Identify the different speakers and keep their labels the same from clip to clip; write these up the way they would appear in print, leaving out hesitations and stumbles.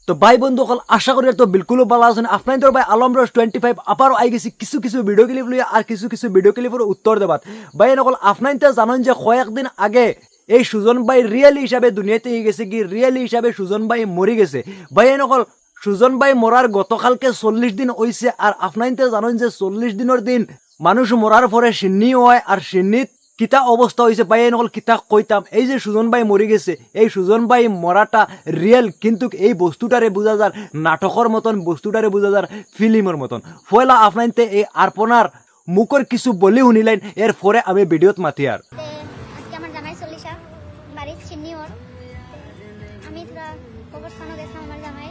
Speaker 1: তো ভাই বন্ধু সকল আশা করি তো বিলকুল ভালো আছেন আপনার তোর ভাই আলম রস 25 আবারও আই গেছি কিছু কিছু ভিডিও ক্লিপ লইয়া আর কিছু কিছু ভিডিও ক্লিপের উত্তর দেবাত ভাই নকল আপনার তো জানেন যে কয়েকদিন আগে এই সুজন ভাই রিয়েলি হিসাবে দুনিয়াতে গেছে কি রিয়েলি হিসাবে সুজন ভাই মরে গেছে ভাই নকল সুজন ভাই মরার গতকালকে 40 দিন হইছে আর আপনার তো জানেন যে 40 দিনের দিন মানুষ মরার পরে সিন্নি হয় আর সিন্নিত কিতা অবস্থা হয়েছে ভাই নকল কিতা কইতাম এই যে সুজন ভাই মরে গেছে এই সুজন ভাই মরাটা রিয়েল কিন্তু এই বস্তুটারে বোঝা যার নাটকের মতন বস্তুটারে বোঝা যার ফিল্মের মতন ফয়লা আপনাইতে এই আরপনার মুখের কিছু বলি শুনিলেন এর পরে আমি ভিডিওত মাতি আর
Speaker 2: আজকে আমার জামাই চল্লিশা বাড়ির চিনি ওর আমি তোরা কবরস্থানও গেছিলাম আমার জামাই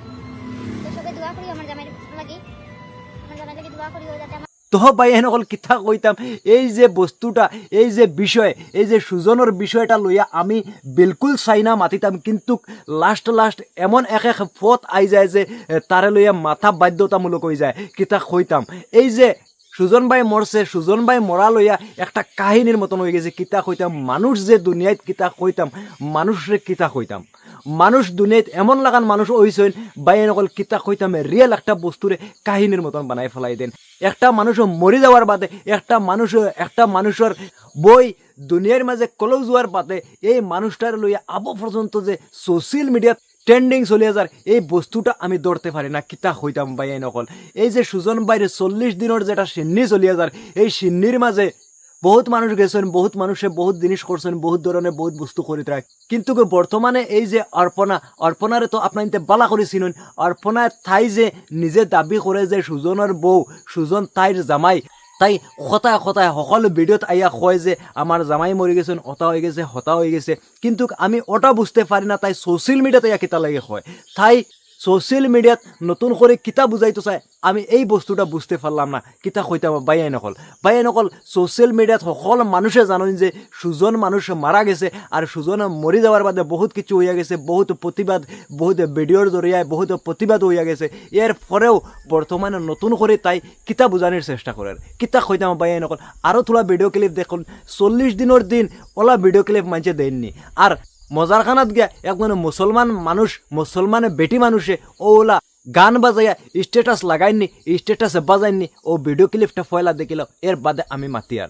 Speaker 2: তো সবাই দোয়া করি আমার জামাই লাগি দোয়া করি যাতে
Speaker 1: তো ভাই এনেকল কিতা কইতাম এই যে বস্তুটা এই যে বিষয় এই যে সুজনের বিষয়টা লইয়া আমি বিলকুল চাই না মাতিতাম কিন্তু লাস্ট এমন এক পথ আই যায় যে তারে লইয়া মাথা বাধ্যতামূলক হয়ে যায় কিতা কইতাম এই যে সুজন ভাই মরছে সুজন ভাই মরা লইয়া একটা কাহিনীর মতন হয়ে গেছে কিতা কইতাম মানুষ যে দুনিয়াত কিতা কইতাম মানুষরে কিতা কইতাম মানুষ দুনিয়াত এমন লাগান মানুষ হইছেন বাই নকল কিতা কইতাম রিয়েল একটা বস্তুরে কাহিনীর মতন বানাই ফেলাই দেন একটা মানুষ মরে যাওয়ার বাদে একটা মানুষের বই দুনিয়ার মাঝে কলেও যাওয়ার বাদে এই মানুষটার লইয়া আবো পর্যন্ত যে সোশ্যাল মিডিয়াত ট্রেন্ডিং চলিয়া যার এই বস্তুটা আমি ধরতে পারি না কিতা হইতাম ভাই নকল এই যে সুজন বাইরে 40 দিনের যেটা সিন্নি চলিয়া যার এই সিন্নির মাঝে বহুত মানুষ গেছেন বহুত মানুষে বহুত জিনিস করছেন বহুত ধরনের বহুত বস্তু করে থাকে কিন্তু বর্তমানে এই যে অর্পণারে তো আপনার বালা করে চিনুন অর্পণায় তাই যে নিজে দাবি করে যে সুজনের বউ সুজন তাইর জামাই তাই হতায় সকলো ভিডিওত আইয়া কয় যে আমার জামাই মরে গেছেন হতা হয়ে গেছে কিন্তু আমি ওটা বুঝতে পারি না তাই সোশ্যাল মিডিয়াতে ইয়া কিতা লাগে হয় তাই সোশ্যাল মিডিয়াত নতুন করে কিতা বুঝাইতো চাই আমি এই বস্তুটা বুঝতে পারলাম না কিতা কইতাম বাইয়াই নকল সোশ্যাল মিডিয়াত সকল মানুষে জানেন যে সুজন মানুষ মারা গেছে আর সুজন মরি যাওয়ার বাদে বহুত কিছু হইয়া গেছে বহুত প্রতিবাদ বহুত ভিডিওর জরিয়ায় বহুত প্রতিবাদ হইয়া গেছে এর পরেও বর্তমানে নতুন করে তাই কিতা বুঝানোর চেষ্টা করার কিতা কইতাম বাইয়াই নকল আরও তোলা ভিডিও ক্লিপ দেখুন 40 দিনের দিন ওলা ভিডিও ক্লিপ মানছে দেননি আর মজার খানাত গিয়া একজন মুসলমান বেটি মানুষে ওলা গান বাজাইয়া স্ট্যাটাস লাগাইনি স্ট্যাটাসে বাজাইনি ও ভিডিও ক্লিপটা ফয়লা দেখিল এর বাদে আমি মাতি আর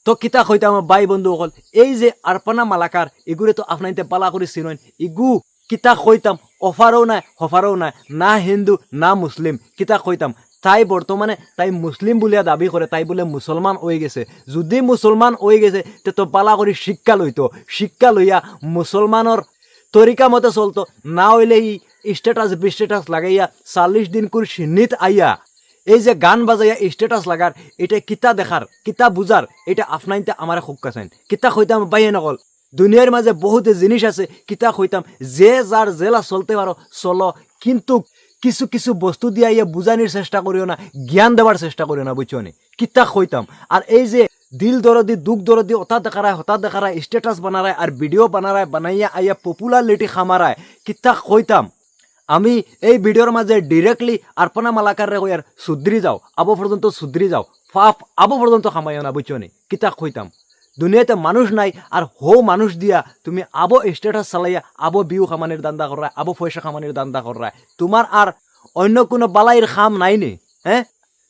Speaker 1: তো কিতা কইতাম ভাই বন্ধু সকল এই যে আরপনা মালাকার এগুলো তো আপনাইতে পালা করে চিনেন ইগু কিতা কইতাম অফারও নাই হফারও নাই না হিন্দু না মুসলিম কিতা কইতাম তাই বর্তমানে তাই মুসলিম বলিয়া দাবি করে তাই বলে মুসলমান হয়ে গেছে যদি মুসলমান হয়ে গেছে তো পালা করে শিক্ষা লইয়া মুসলমানের তরিকা মতে চলতো না হইলে স্ট্যাটাস লাগাইয়া 40 দিন করে সিন্নিত আইয়া এই যে গান বাজাইয়া স্ট্যাটাস লাগার এটা কিতা দেখার কিতা বুঝার এটা আপনাইতে আমার খুব কাছেন কিতা কইতাম বাইয়ে নকল দুনিয়ার মাঝে বহুত জিনিস আছে কিতা কইতাম যে যার জেলা চলতে পারো চলো কিন্তু কিছু কিছু বস্তু দিয়া ইয়ে বুঝানির চেষ্টা করিও না জ্ঞান দেওয়ার চেষ্টা করিও না বুঝছো নি কিতা কইতাম আর এই যে দিল দরদি দুঃখ দরদি হতা দেখারায় স্ট্যাটাস বানারায় আর ভিডিও বানাইয়া আইয়া পপুলারিটি খামারায় কিতা কইতাম আমি এই ভিডিওর মাঝে ডিরেক্টলি আরপনা মালাকার রে কই আর সুদ্রি যাও আবো পর্যন্ত সুদ্রি যাও ফাপ আবো পর্যন্ত খামাইও না বুঝছো নি কিতা কইতাম দুনিয়াতে মানুষ নাই আর মানুষ দিয়া তুমি আবো স্ট্যাটাস চালাইয়া আবো বিউ খামানির দান্দা করায় আবো পয়সা খামানির দান্দা করায় তোমার আর অন্য কোনো বালাইয়ের খাম নাই নি হ্যাঁ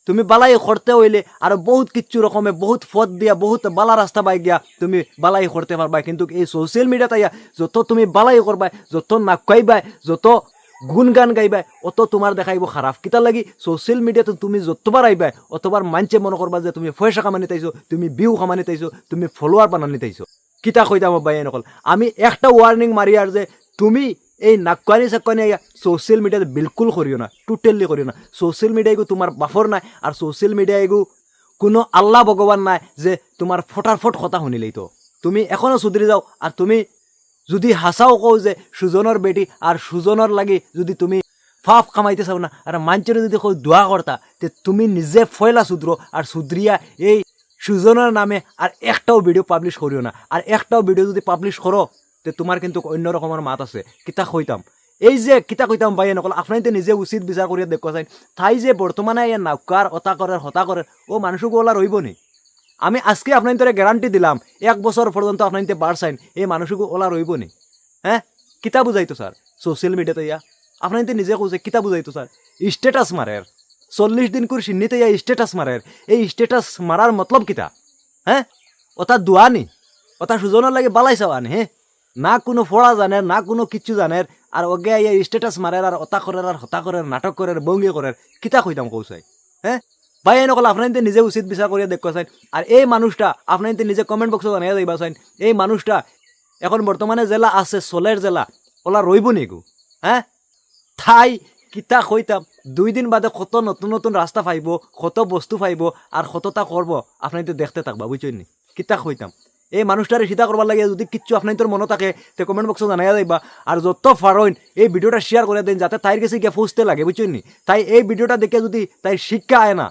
Speaker 1: তুমি বালাই করতে হইলে আর বহুত কিচ্ছু রকমে বহুত পথ দিয়া বহুত বালা রাস্তা পাই গিয়া তুমি বালাই করতে পারবা কিন্তু এই সোশ্যাল মিডিয়াতে যত তুমি বালাই করবা যত নাক গাইবা যত গুণ গান গাইবা অত তোমার দেখাইব খারাপ কিতা লাগি সোশ্যাল মিডিয়াতে তুমি যতবার আইবা অতবার মানছে মনে করবা যে তুমি পয়সা কামানি তাইছো তুমি ভিউ কামানি তাইছো তুমি ফলোয়ার বানানি তাইছো কিতা কইতাম ভাই নকল আমি একটা ওয়ার্নিং মারি আর যে তুমি এই নাকুয়ানি সাকুয়ানি সোশ্যাল মিডিয়াতে বিলকুল করিও না টোটালি করিও না সোশ্যাল মিডিয়া এগু তোমার বাফর নাই আর সোশ্যাল মিডিয়া এগু কোনো আল্লাহ ভগবান নাই যে তোমার ফটাফট কথা শুনিলেই তো তুমি এখনো সুধরি যাও আর তুমি যদি হাসাও কও যে সুজনের বেটি আর সুজনের লাগি যদি তুমি ফাফ কামাইতে চাও না আর মানুষের যদি কই দোয়া করতা তে তুমি নিজে ফয়লা সুদ্র আর সুদ্রিয়া এই সুজনের নামে আর একটাও ভিডিও পাবলিশ করিও না আর একটাও ভিডিও যদি পাবলিশ করো তে তোমার কিন্তু অন্য রকমের মাত আছে কিতা কইতাম এই যে কিতা কইতাম ভাই নকল আপনাইতে নিজে উচিত বিচার করিয়া দেখো চাই তাই যে বর্তমানে এই নাউকার অতা করে হতা করে ও মানুষকে ওলা রইব নি আমি আজকে আপনাদের গ্যারান্টি দিলাম 1 বছর পর্যন্ত আপনাদের বাড়ছাইন এই মানুষকে ওলা রইব নি হ্যাঁ কিতা বুঝাইতো স্যার সোশ্যাল মিডিয়াতে ইয়া আপনাদের নিজে কইছে কিতা বুঝাইতো স্যার স্ট্যাটাস মারের 40 দিন করে সিন্নিতে ইয়া স্ট্যাটাস মারের এই স্ট্যাটাস মারার মতলব কিতা হ্যাঁ ওটা দুয়ানি ওটা সুজনের লাগে বালাই চাওয়ানি হ্যাঁ না কোনো ফোড়া জানে না কোনো কিচ্ছু জানে আর ওগে ইয়া স্ট্যাটাস মারের আর অতা করের আর হতা করের নাটক করের বঙ্গি করের কিতা কইতাম কৌসাই হ্যাঁ ভাই নকল আপনাদের নিজে উচিত বিচার করিয়া দেখো চাই আর এই মানুষটা আপনাদের নিজে কমেন্ট বক্সে জানিয়ে যাইবা চাই এই মানুষটা এখন বর্তমানে জেলা আছে সোলের জেলা ওলা রইব নিগু হ্যাঁ তাই কিতা কইতাম 2 দিন বাদে কত নতুন নতুন রাস্তা পাইব কত বস্তু পাইব আর কতটা করব আপনাদের দেখতে থাকবা বুঝছেন নি কিতা কইতাম এই মানুষটারে সিধা করবার লাগে যদি কিচ্ছু আপনাদের মনে থাকে তে কমেন্ট বক্সে জানাইয়া যাইবা আর যত ফারইন এই ভিডিওটা শেয়ার করে দেন যাতে তাইর কাছে গিয়ে পৌঁছতে লাগে বুঝছেন নি তাই এই ভিডিওটা দেখে যদি তাই শিক্ষা আয় না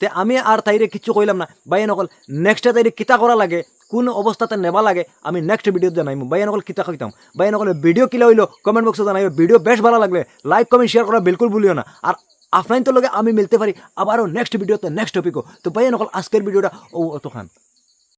Speaker 1: তে আমি আর তাইরে কিচ্ছু কইলাম না ভাই নকল নেক্সটে তাইরে কিতা করা লাগে কোন অবস্থাতে নেবা লাগে আমি নেক্সট ভিডিও জানাইমু ভাই নকল কিতা কইতাম ভাই নকল ভিডিও কিলা হইলো কমেন্ট বক্সে জানাইবে ভিডিও বেশ ভালো লাগলে লাইক কমেন্ট শেয়ার করা বিলকুল ভুলিও না আর আপনাদের লগে আমি মিলতে পারি আবারও নেক্সট ভিডিওতে নেক্সট টপিকও তো ভাই নকল আজকের ভিডিওটা ও অতখান